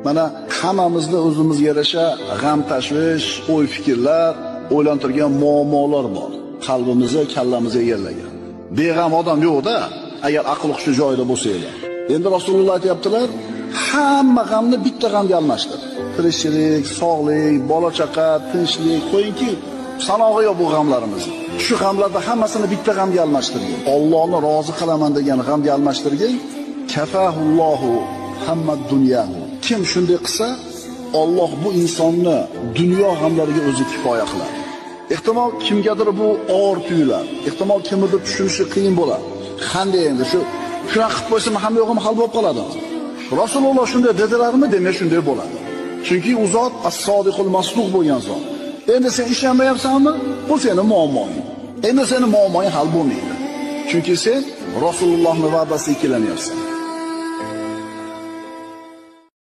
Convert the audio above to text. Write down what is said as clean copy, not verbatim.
Mana hammamizda o'zimizga yarasha g'am tashvish, o'y fikrlar, o'ylantirgan muammolar bor. Qalbimizni, kallamizga egallagan. Beg'am odam yo'q-da, agar aql hushi joyida bo'lsa edi. Endi Rasululloh aytayaptilar, hamma g'amni bitta g'amga almashtir. Tirikchilik, sog'lik, bola chaqa, tinchlik, qo'yingki, sanog'i yo'q bu g'amlarimiz. Shu g'amlarda hammasini bitta g'amga almashtirgin. Allohni rozi qilaman degan g'amga almashtirgin. Kafahullohu hamma dunyohu. Kim shunday qilsa, Alloh bu insonni dunyo g'amlariga o'zi kifoya qiladi. Ehtimol kimgadir bu og'ir tuyular, ehtimol kimnidir tushunishi qiyin bo'ladi. Qanday endi shunaqa qilib qo'ysam hamma yo'g'im hal bo'lib qoladi. Rasululloh shunday dedilarmi? Demak shunday bo'ladi. Chunki u zot as-sodiqul masduq bo'lgan zot. Endi sen ishonmayapsanmi? Bu seni muammoing. Endi seni muammoing hal bo'lmaydi. Chunki sen Rasulullohning va'dasiga kelmayapsan.